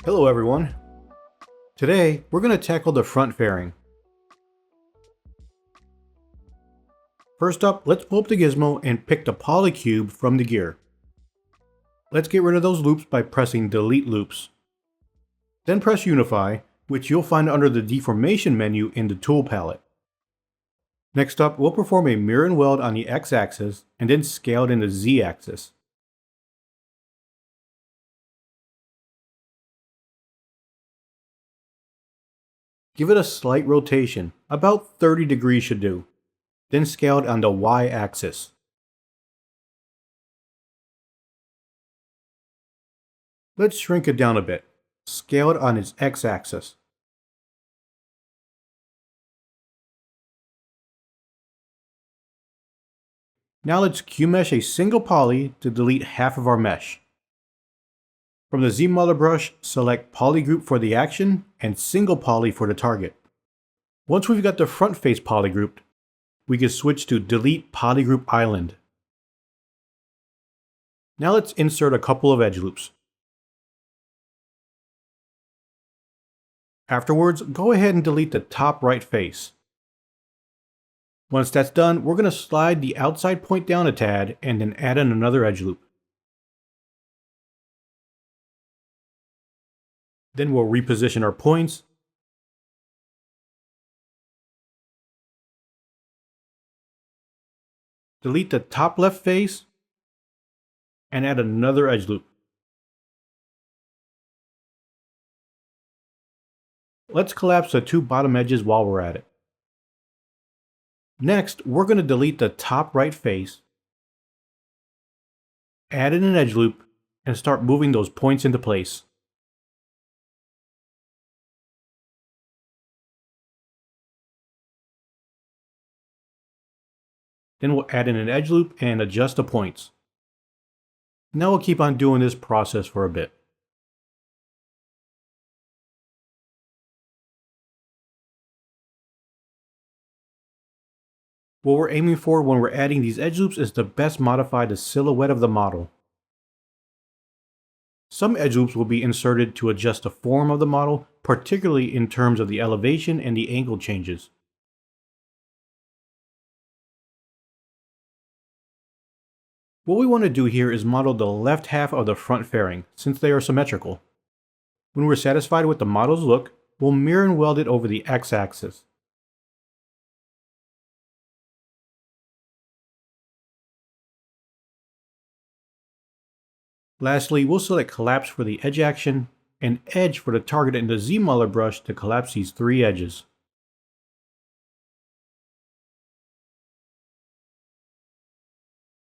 Hello everyone. Today we're going to tackle the front fairing. First up, let's pull up the gizmo and pick the polycube from the gear. Let's get rid of those loops by pressing delete loops. Then press unify, which you'll find under the deformation menu in the tool palette. Next up, we'll perform a mirror and weld on the x-axis and then scale it in the z-axis. Give it a slight rotation, about 30 degrees should do. Then scale it on the y-axis. Let's shrink it down a bit. Scale it on its x-axis. Now let's Q-mesh a single poly to delete half of our mesh. From the ZBrush, select polygroup for the action and single poly for the target. Once we've got the front face polygrouped, we can switch to delete polygroup island. Now let's insert a couple of edge loops. Afterwards, go ahead and delete the top right face. Once that's done, we're going to slide the outside point down a tad and then add in another edge loop. Then we'll reposition our points. Delete the top left face and add another edge loop. Let's collapse the two bottom edges while we're at it. Next, we're going to delete the top right face, add in an edge loop, and start moving those points into place. Then we'll add in an edge loop and adjust the points. Now we'll keep on doing this process for a bit. What we're aiming for when we're adding these edge loops is to best modify the silhouette of the model. Some edge loops will be inserted to adjust the form of the model, particularly in terms of the elevation and the angle changes. What we want to do here is model the left half of the front fairing, since they are symmetrical. When we're satisfied with the model's look, we'll mirror and weld it over the x-axis. Lastly, we'll select collapse for the edge action and edge for the target in the ZBrush to collapse these three edges.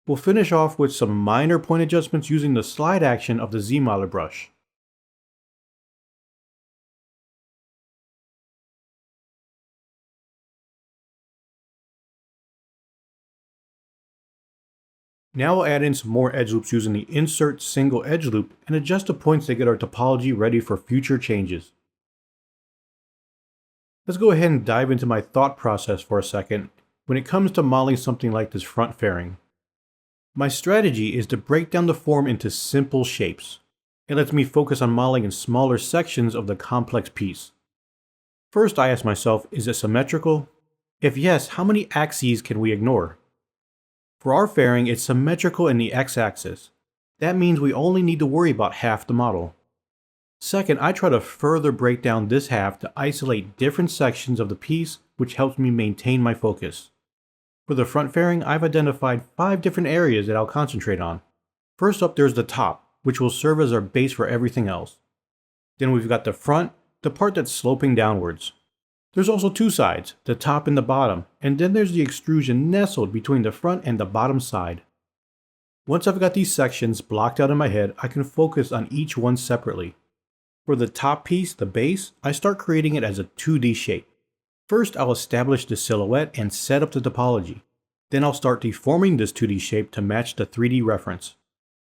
We'll finish off with some minor point adjustments using the slide action of the ZBrush. Now we'll add in some more edge loops using the insert single edge loop and adjust the points to get our topology ready for future changes. Let's go ahead and dive into my thought process for a second when it comes to modeling something like this front fairing. My strategy is to break down the form into simple shapes. It lets me focus on modeling in smaller sections of the complex piece. First, I ask myself, is it symmetrical? If yes, how many axes can we ignore? For our fairing, it's symmetrical in the x-axis. That means we only need to worry about half the model. Second, I try to further break down this half to isolate different sections of the piece, which helps me maintain my focus. For the front fairing, I've identified 5 different areas that I'll concentrate on. First up, there's the top, which will serve as our base for everything else. Then we've got the front, the part that's sloping downwards. There's also 2 sides, the top and the bottom, and then there's the extrusion nestled between the front and the bottom side. Once I've got these sections blocked out in my head, I can focus on each one separately. For the top piece, the base, I start creating it as a 2D shape. First, I'll establish the silhouette and set up the topology. Then I'll start deforming this 2D shape to match the 3D reference.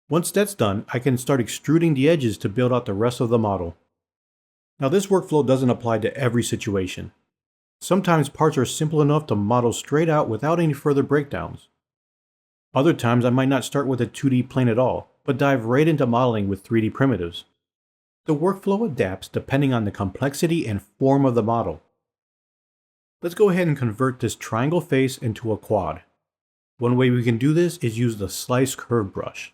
Once that's done, I can start extruding the edges to build out the rest of the model. Now this workflow doesn't apply to every situation. Sometimes parts are simple enough to model straight out without any further breakdowns. Other times I might not start with a 2D plane at all, but dive right into modeling with 3D primitives. The workflow adapts depending on the complexity and form of the model. Let's go ahead and convert this triangle face into a quad. One way we can do this is use the Slice Curve brush.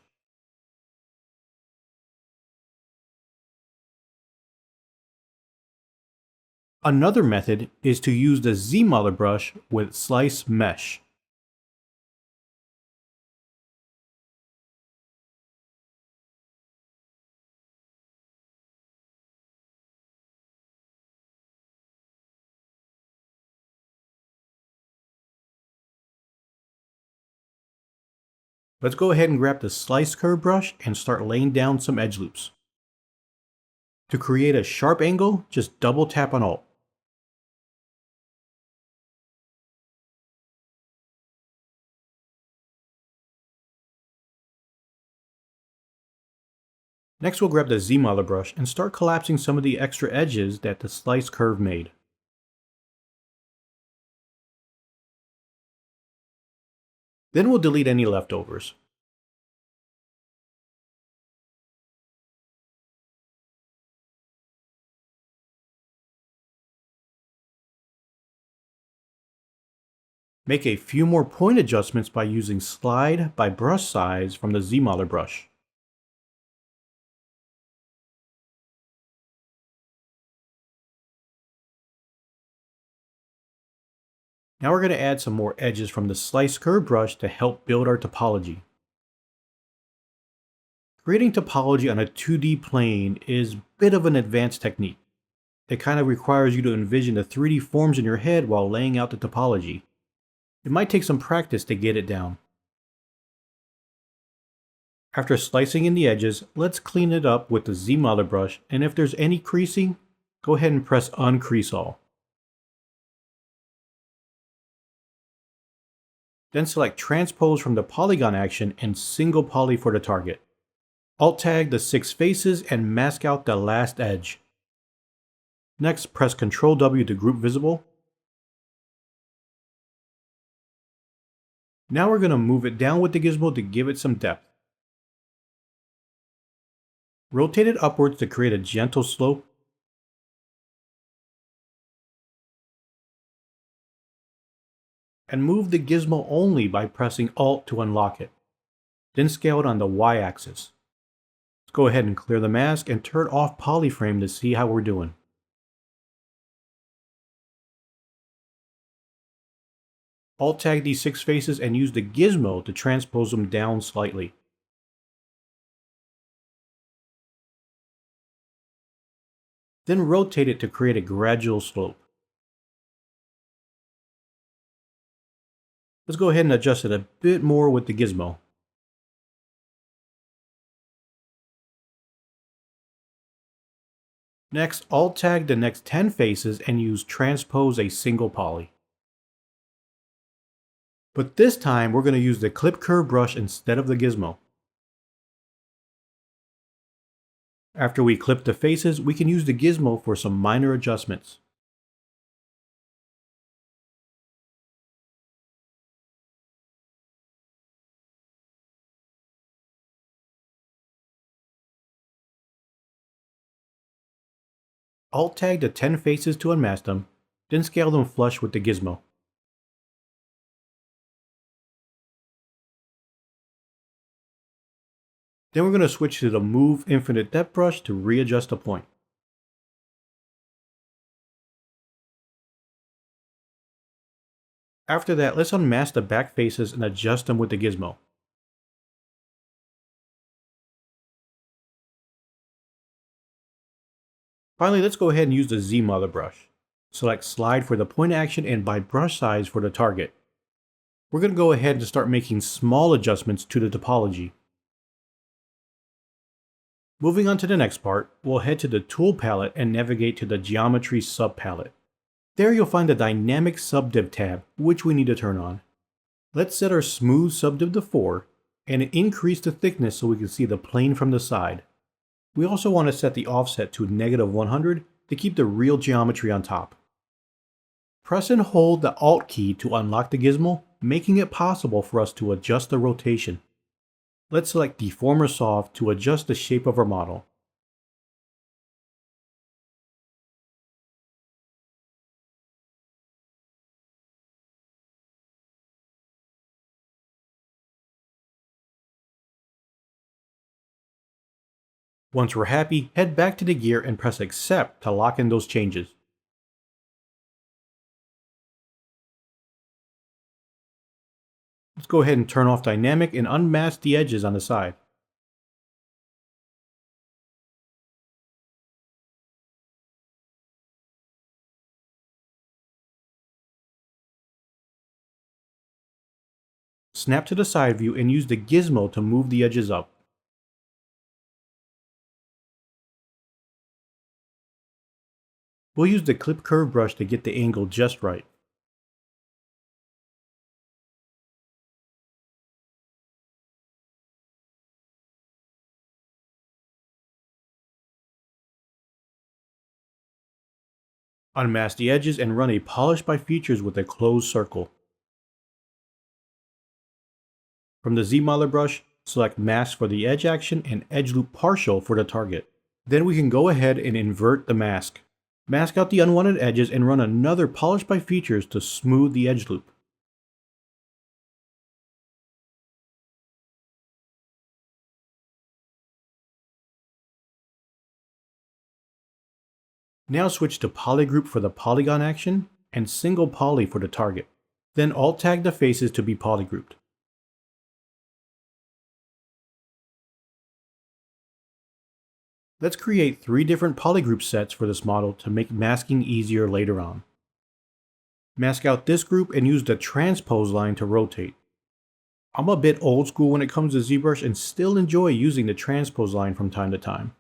Another method is to use the Z brush with Slice Mesh. Let's go ahead and grab the Slice Curve brush and start laying down some edge loops. To create a sharp angle, just double tap on Alt. Next we'll grab the Z brush and start collapsing some of the extra edges that the slice curve made. Then we'll delete any leftovers. Make a few more point adjustments by using Slide by Brush Size from the Z brush. Now we're going to add some more edges from the Slice Curve brush to help build our topology. Creating topology on a 2D plane is a bit of an advanced technique. It kind of requires you to envision the 3D forms in your head while laying out the topology. It might take some practice to get it down. After slicing in the edges, let's clean it up with the Z brush, and if there's any creasing, go ahead and press Uncrease All. Then select Transpose from the polygon action and Single Poly for the target. Alt-tag the 6 faces and mask out the last edge. Next, press Ctrl W to group visible. Now we're going to move it down with the gizmo to give it some depth. Rotate it upwards to create a gentle slope. And move the gizmo only by pressing Alt to unlock it. Then scale it on the Y-axis. Let's go ahead and clear the mask and turn off polyframe to see how we're doing. Alt-tag these 6 faces and use the gizmo to transpose them down slightly. Then rotate it to create a gradual slope. Let's go ahead and adjust it a bit more with the gizmo. Next, Alt-tag the next 10 faces and use Transpose a Single Poly. But this time we're going to use the Clip Curve brush instead of the gizmo. After we clip the faces, we can use the gizmo for some minor adjustments. Alt-tag the 10 faces to unmask them, then scale them flush with the gizmo. Then we're going to switch to the Move Infinite Depth brush to readjust the point. After that, let's unmask the back faces and adjust them with the gizmo. Finally, let's go ahead and use the Z brush. Select Slide for the point action and by brush size for the target. We're going to go ahead and start making small adjustments to the topology. Moving on to the next part, we'll head to the Tool palette and navigate to the Geometry subpalette. There you'll find the Dynamic Subdiv tab, which we need to turn on. Let's set our Smooth Subdiv to 4 and increase the thickness so we can see the plane from the side. We also want to set the offset to -100 to keep the real geometry on top. Press and hold the Alt key to unlock the gizmo, making it possible for us to adjust the rotation. Let's select Deform or Soft to adjust the shape of our model. Once we're happy, head back to the gear and press accept to lock in those changes. Let's go ahead and turn off dynamic and unmask the edges on the side. Snap to the side view and use the gizmo to move the edges up. We'll use the clip curve brush to get the angle just right. Unmask the edges and run a polish by features with a closed circle. From the ZBrush, select mask for the edge action and edge loop partial for the target. Then we can go ahead and invert the mask. Mask out the unwanted edges and run another polish by features to smooth the edge loop. Now switch to polygroup for the polygon action and single poly for the target. Then alt tag the faces to be polygrouped. Let's create 3 different polygroup sets for this model to make masking easier later on. Mask out this group and use the transpose line to rotate. I'm a bit old school when it comes to ZBrush and still enjoy using the transpose line from time to time.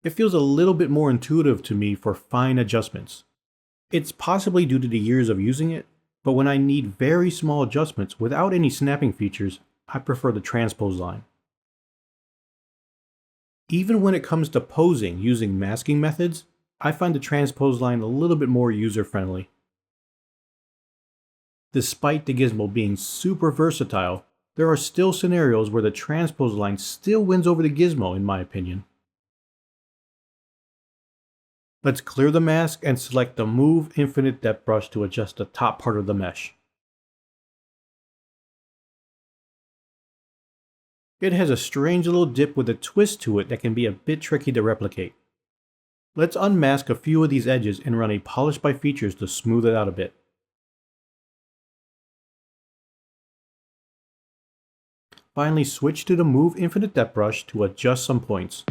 It feels a little bit more intuitive to me for fine adjustments. It's possibly due to the years of using it, but when I need very small adjustments without any snapping features, I prefer the transpose line. Even when it comes to posing using masking methods, I find the transpose line a little bit more user-friendly. Despite the gizmo being super versatile, there are still scenarios where the transpose line still wins over the gizmo in my opinion. Let's clear the mask and select the Move Infinite Depth brush to adjust the top part of the mesh. It has a strange little dip with a twist to it that can be a bit tricky to replicate. Let's unmask a few of these edges and run a polish by features to smooth it out a bit. Finally, switch to the Move Infinite Depth brush to adjust some points.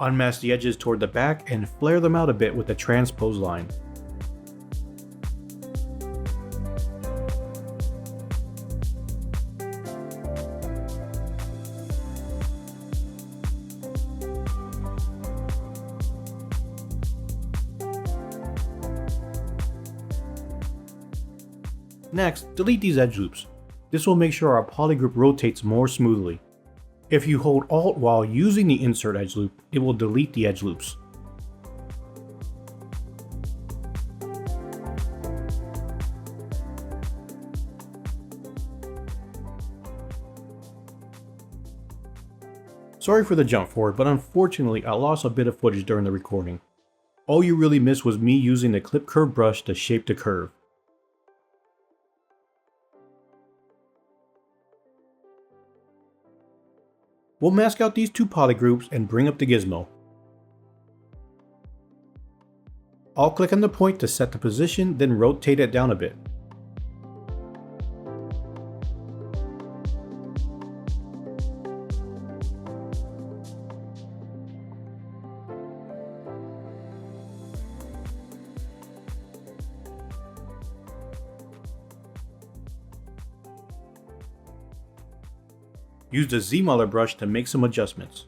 Unmask the edges toward the back and flare them out a bit with the transpose line. Next, delete these edge loops. This will make sure our polygroup rotates more smoothly. If you hold Alt while using the insert edge loop, it will delete the edge loops. Sorry for the jump forward, but unfortunately I lost a bit of footage during the recording. All you really missed was me using the clip curve brush to shape the curve. We'll mask out these 2 polygroups and bring up the gizmo. I'll click on the point to set the position, then rotate it down a bit. Use the ZBrush to make some adjustments.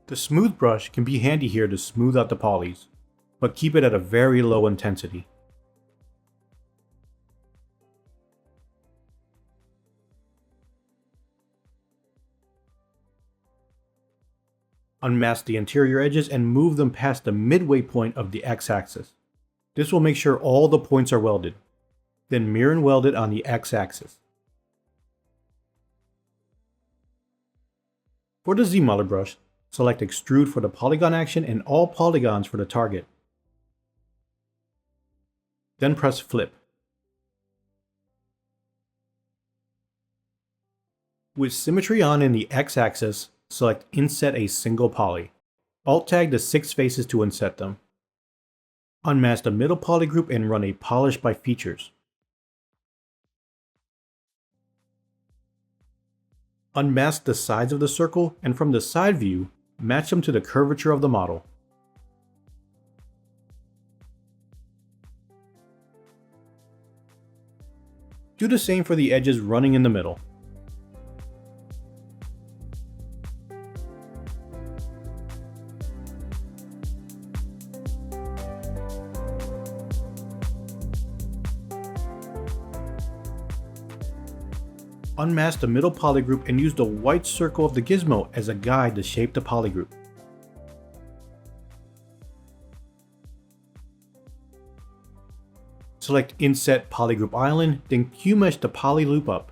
The smooth brush can be handy here to smooth out the polys, but keep it at a very low intensity. Unmask the interior edges and move them past the midway point of the x-axis. This will make sure all the points are welded. Then mirror and weld it on the x-axis. For the ZBrush, select Extrude for the polygon action and all polygons for the target. Then press Flip. With symmetry on in the x-axis, select Inset a single poly. Alt-tag the 6 faces to inset them. Unmask the middle poly group and run a Polish by Features. Unmask the sides of the circle and from the side view, match them to the curvature of the model. Do the same for the edges running in the middle. Unmask the middle poly group and use the white circle of the gizmo as a guide to shape the poly group. Select Inset Polygroup Island, then Q-mesh the poly loop up.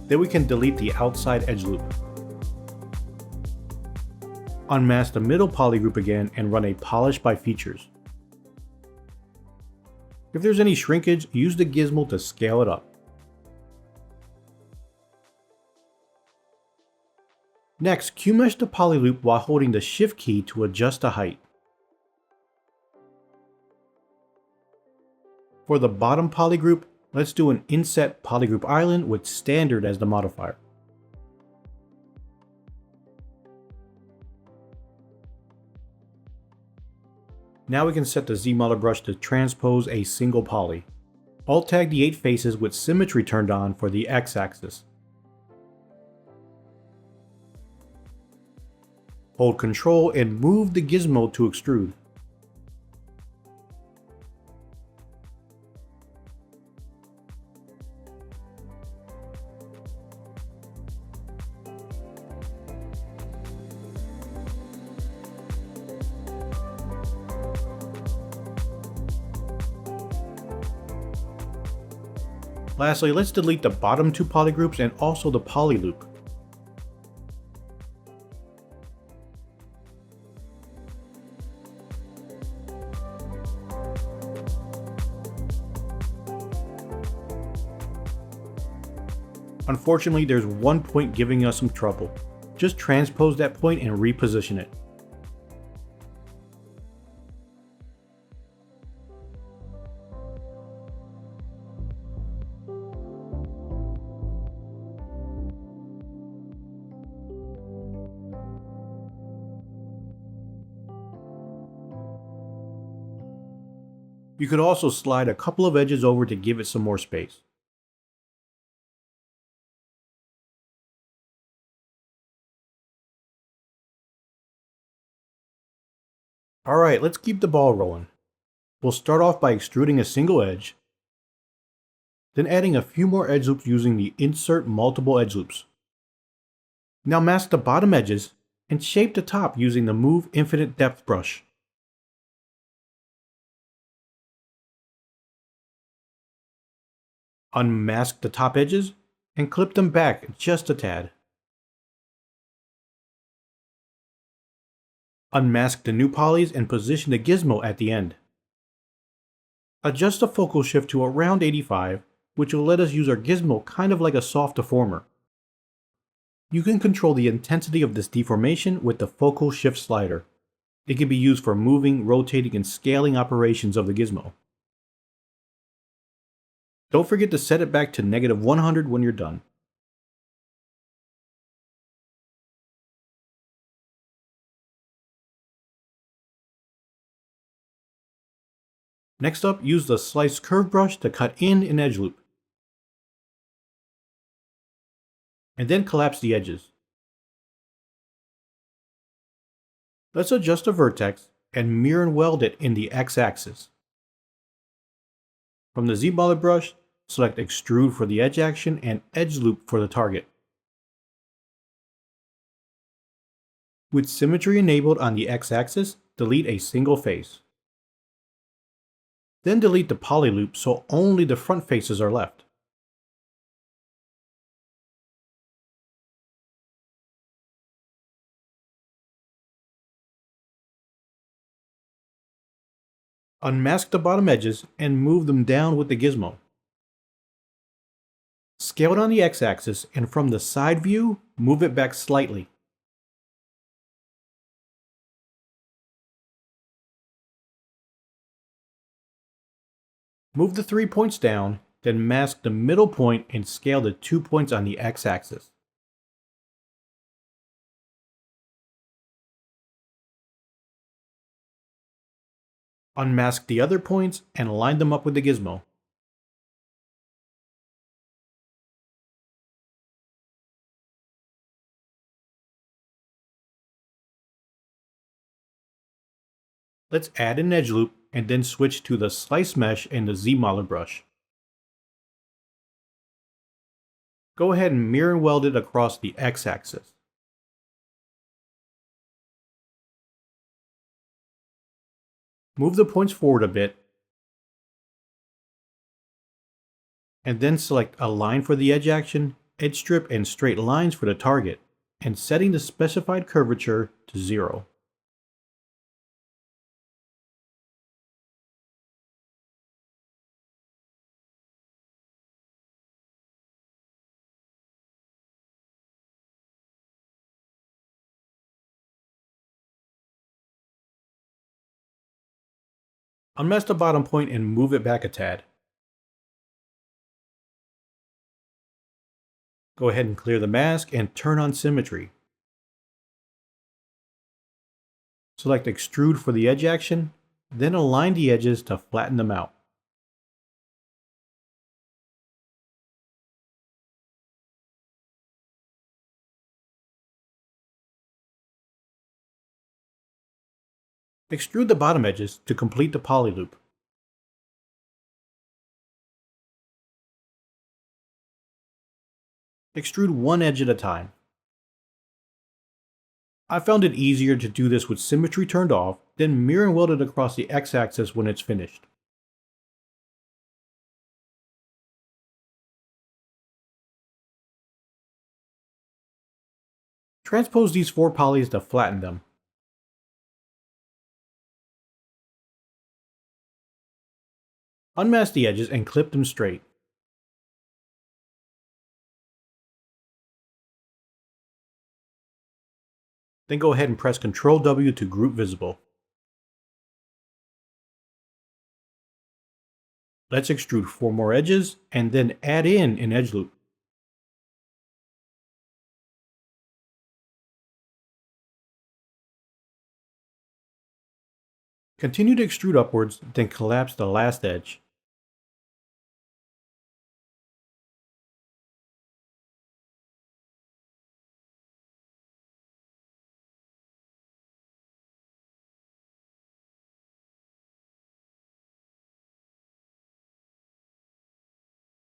Then we can delete the outside edge loop. Unmask the middle poly group again and run a Polish by Features. If there's any shrinkage, use the gizmo to scale it up. Next, Q-mesh the poly loop while holding the Shift key to adjust the height. For the bottom poly group, let's do an Inset Polygroup Island with Standard as the modifier. Now we can set the ZBrush to transpose a single poly. Alt-tag the 8 faces with symmetry turned on for the x-axis. Hold Ctrl and move the gizmo to extrude. Lastly, let's delete the bottom 2 poly groups and also the poly loop. Unfortunately, there's one point giving us some trouble. Just transpose that point and reposition it. You could also slide a couple of edges over to give it some more space. Alright, let's keep the ball rolling. We'll start off by extruding a single edge, then adding a few more edge loops using the Insert Multiple Edge Loops. Now mask the bottom edges and shape the top using the Move Infinite Depth brush. Unmask the top edges and clip them back just a tad. Unmask the new polys and position the gizmo at the end. Adjust the focal shift to around 85, which will let us use our gizmo kind of like a soft deformer. You can control the intensity of this deformation with the focal shift slider. It can be used for moving, rotating, and scaling operations of the gizmo. Don't forget to set it back to -100 when you're done. Next up, use the Slice Curve brush to cut in an edge loop. And then collapse the edges. Let's adjust the vertex and mirror and weld it in the x-axis. From the ZBrush, select Extrude for the edge action and Edge Loop for the target. With symmetry enabled on the x-axis, delete a single face. Then delete the poly loop so only the front faces are left. Unmask the bottom edges and move them down with the gizmo. Scale it on the x-axis and from the side view, move it back slightly. Move the 3 points down, then mask the middle point and scale the 2 points on the x-axis. Unmask the other points and line them up with the gizmo. Let's add an edge loop and then switch to the slice mesh in the ZBrush. Go ahead and mirror and weld it across the x-axis. Move the points forward a bit, and then select Align for the edge action, Edge Strip, and Straight Lines for the target, and setting the specified curvature to 0. Unmask the bottom point and move it back a tad. Go ahead and clear the mask and turn on symmetry. Select Extrude for the edge action, then align the edges to flatten them out. Extrude the bottom edges to complete the poly loop. Extrude one edge at a time. I found it easier to do this with symmetry turned off, then mirror and weld it across the x-axis when it's finished. Transpose these 4 polys to flatten them. Unmask the edges and clip them straight. Then go ahead and press Ctrl W to group visible. Let's extrude 4 more edges and then add in an edge loop. Continue to extrude upwards, then collapse the last edge.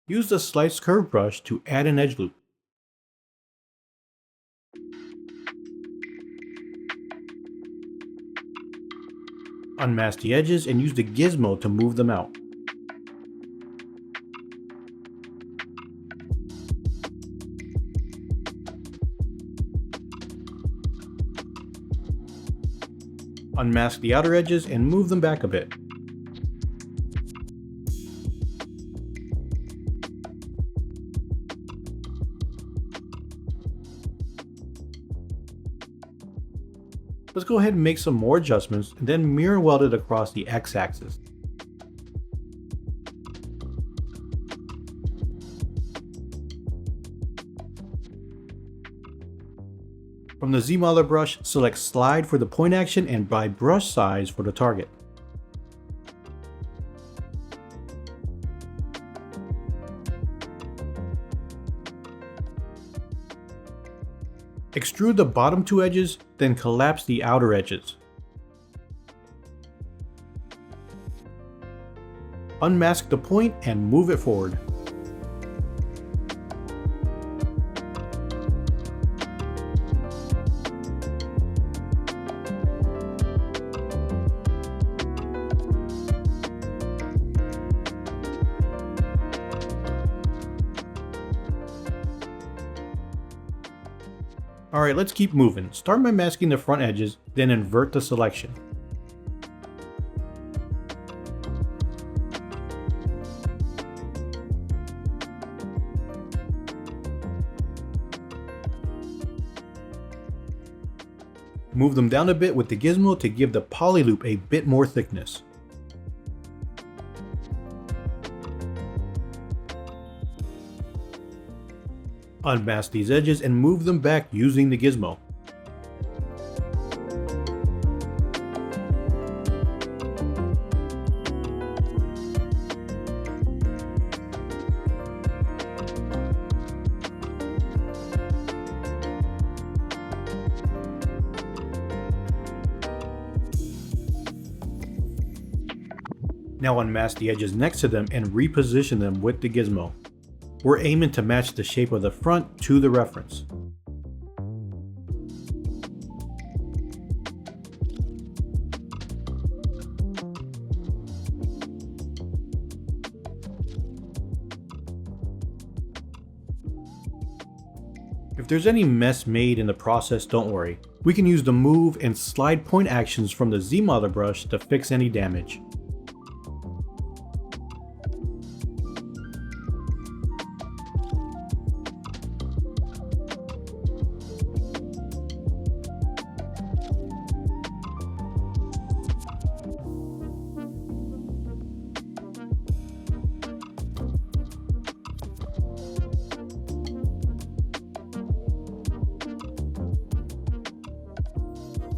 Use the Slice Curve brush to add an edge loop. Unmask the edges and use the gizmo to move them out. Unmask the outer edges and move them back a bit. Let's go ahead and make some more adjustments and then mirror weld it across the x-axis. From the ZBrush, select Slide for the point action and by brush size for the target. Extrude the bottom 2 edges, then collapse the outer edges. Unmask the point and move it forward. Alright, let's keep moving. Start by masking the front edges, then invert the selection. Move them down a bit with the gizmo to give the poly loop a bit more thickness. Unmask these edges and move them back using the gizmo. Now unmask the edges next to them and reposition them with the gizmo. We're aiming to match the shape of the front to the reference. If there's any mess made in the process, don't worry. We can use the move and slide point actions from the ZBrush to fix any damage.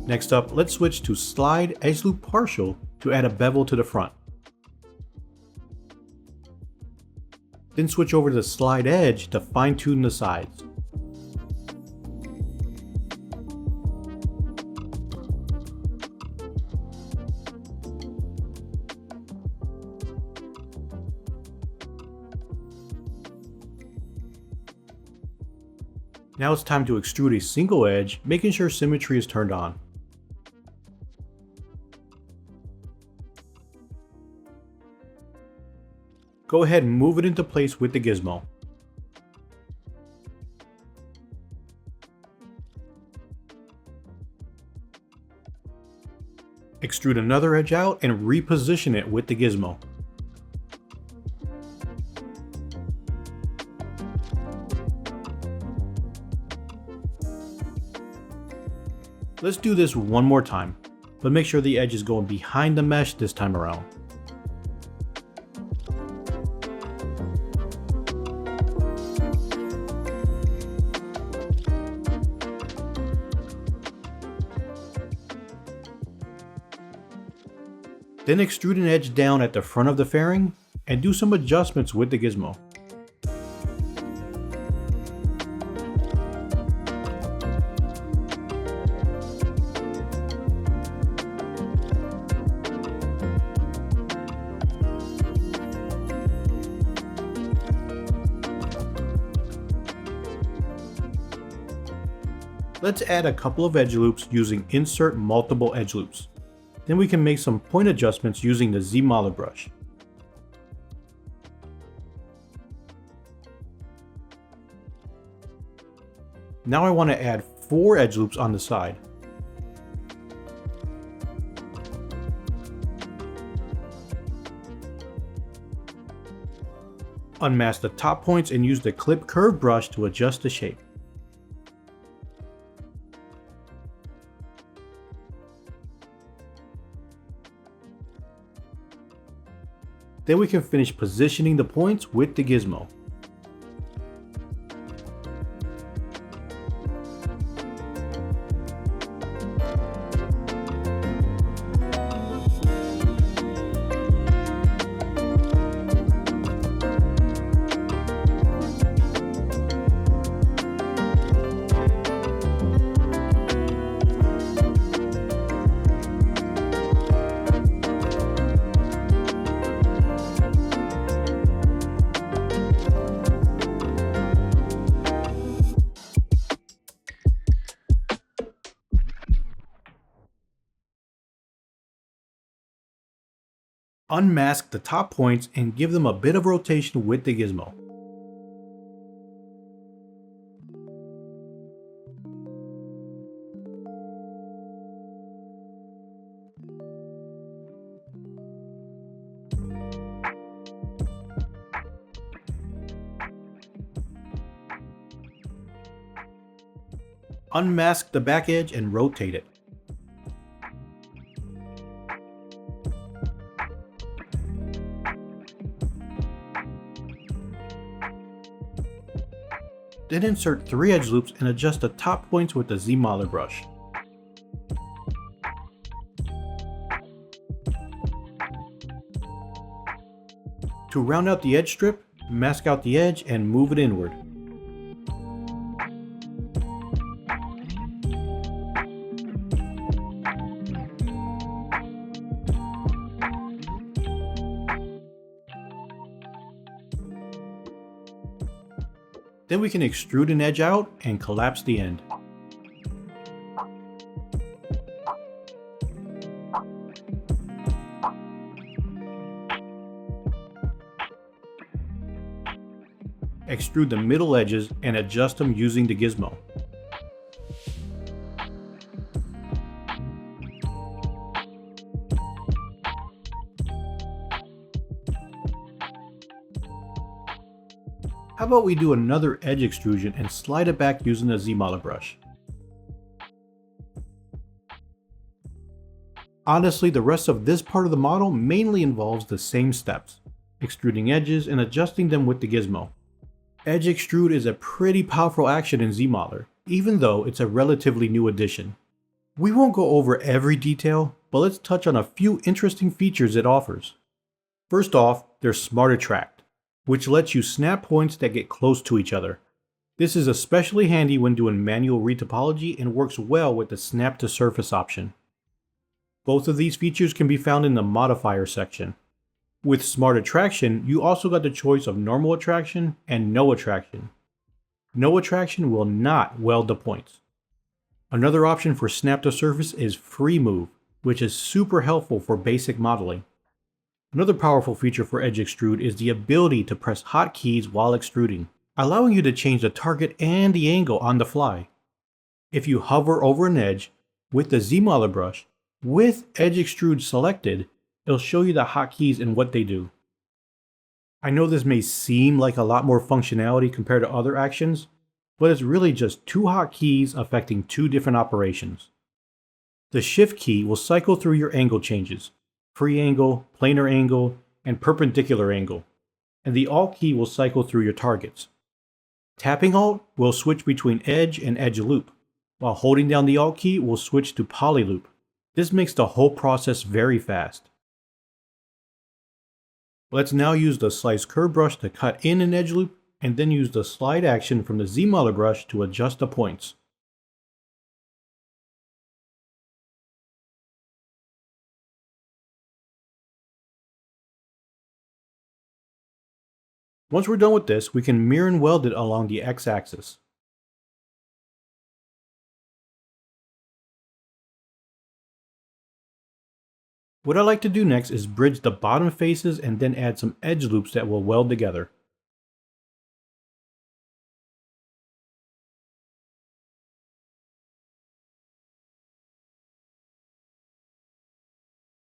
Next up, let's switch to Slide Edge Loop Partial to add a bevel to the front. Then switch over to Slide Edge to fine-tune the sides. Now it's time to extrude a single edge, making sure symmetry is turned on. Go ahead and move it into place with the gizmo. Extrude another edge out and reposition it with the gizmo. Let's do this one more time, but make sure the edge is going behind the mesh this time around. Then extrude an edge down at the front of the fairing and do some adjustments with the gizmo. Let's add a couple of edge loops using Insert Multiple Edge Loops. Then we can make some point adjustments using the ZBrush. Now I want to add 4 edge loops on the side. Unmask the top points and use the Clip Curve brush to adjust the shape. Then we can finish positioning the points with the gizmo. Unmask the top points and give them a bit of rotation with the gizmo. Unmask the back edge and rotate it. Then insert 3 edge loops and adjust the top points with the ZBrush. To round out the edge strip, mask out the edge and move it inward. Then we can extrude an edge out and collapse the end. Extrude the middle edges and adjust them using the gizmo. How about we do another edge extrusion and slide it back using the ZBrush? Honestly, the rest of this part of the model mainly involves the same steps, extruding edges and adjusting them with the gizmo. Edge extrude is a pretty powerful action in ZModeler, even though it's a relatively new addition. We won't go over every detail, but let's touch on a few interesting features it offers. First off, there's Smart Attract, which lets you snap points that get close to each other. This is especially handy when doing manual retopology and works well with the Snap to Surface option. Both of these features can be found in the Modifier section. With Smart Attraction, you also got the choice of Normal Attraction and No Attraction. No Attraction will not weld the points. Another option for Snap to Surface is Free Move, which is super helpful for basic modeling. Another powerful feature for Edge Extrude is the ability to press hotkeys while extruding, allowing you to change the target and the angle on the fly. If you hover over an edge with the ZBrush, with Edge Extrude selected, it'll show you the hotkeys and what they do. I know this may seem like a lot more functionality compared to other actions, but it's really just 2 hotkeys affecting 2 different operations. The Shift key will cycle through your angle changes, free angle, planar angle, and perpendicular angle, and the Alt key will cycle through your targets. Tapping Alt will switch between edge and edge loop, while holding down the Alt key will switch to poly loop. This makes the whole process very fast. Let's now use the Slice Curve brush to cut in an edge loop, and then use the slide action from the ZBrush to adjust the points. Once we're done with this, we can mirror and weld it along the x-axis. What I like to do next is bridge the bottom faces and then add some edge loops that will weld together.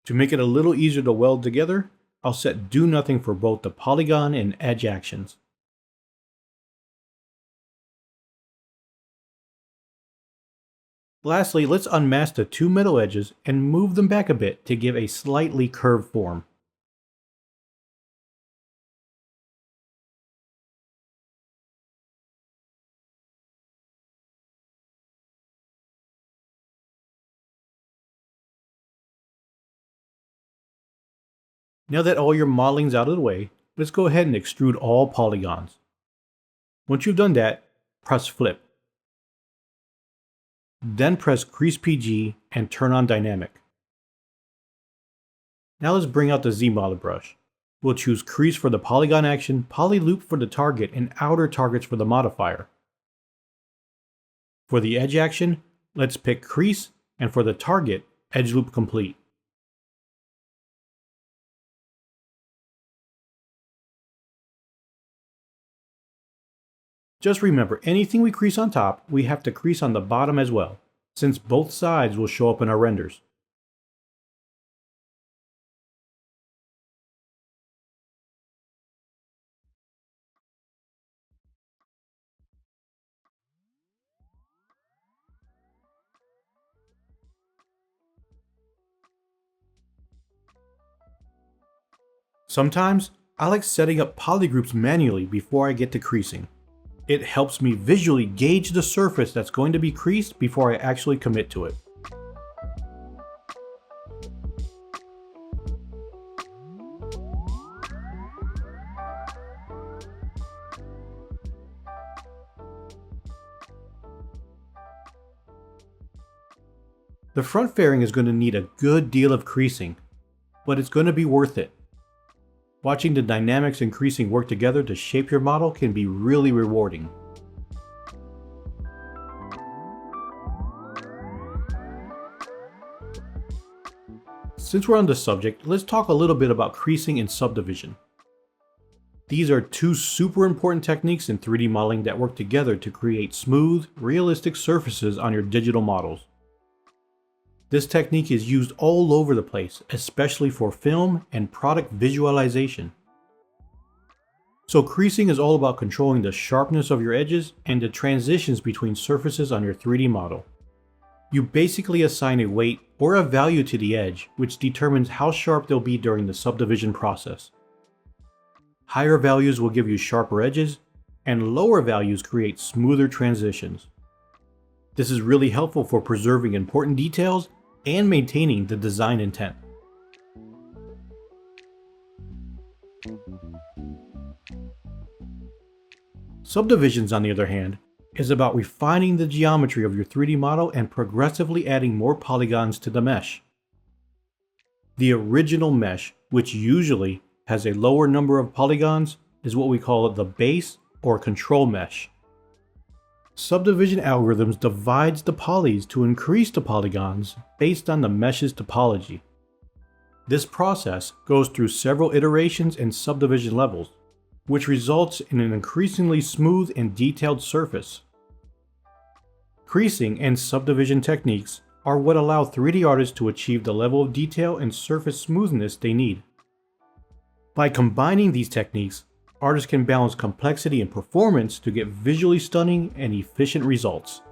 To make it a little easier to weld together, I'll set Do Nothing for both the polygon and edge actions. Lastly, let's unmask the 2 middle edges and move them back a bit to give a slightly curved form. Now that all your modeling's out of the way, let's go ahead and extrude all polygons. Once you've done that, press Flip. Then press Crease PG and turn on Dynamic. Now let's bring out the ZBrush. We'll choose Crease for the polygon action, Poly Loop for the target, and Outer Targets for the modifier. For the edge action, let's pick Crease, and for the target, Edge Loop Complete. Just remember, anything we crease on top, we have to crease on the bottom as well, since both sides will show up in our renders. Sometimes, I like setting up polygroups manually before I get to creasing. It helps me visually gauge the surface that's going to be creased before I actually commit to it. The front fairing is going to need a good deal of creasing, but it's going to be worth it. Watching the dynamics and creasing work together to shape your model can be really rewarding. Since we're on the subject, let's talk a little bit about creasing and subdivision. These are two super important techniques in 3D modeling that work together to create smooth, realistic surfaces on your digital models. This technique is used all over the place, especially for film and product visualization. So creasing is all about controlling the sharpness of your edges and the transitions between surfaces on your 3D model. You basically assign a weight or a value to the edge, which determines how sharp they'll be during the subdivision process. Higher values will give you sharper edges, and lower values create smoother transitions. This is really helpful for preserving important details and maintaining the design intent. Subdivisions, on the other hand, is about refining the geometry of your 3D model and progressively adding more polygons to the mesh. The original mesh, which usually has a lower number of polygons, is what we call the base or control mesh. Subdivision algorithms divides the polys to increase the polygons based on the mesh's topology. This process goes through several iterations and subdivision levels, which results in an increasingly smooth and detailed surface. Creasing and subdivision techniques are what allow 3D artists to achieve the level of detail and surface smoothness they need. By combining these techniques, artists can balance complexity and performance to get visually stunning and efficient results.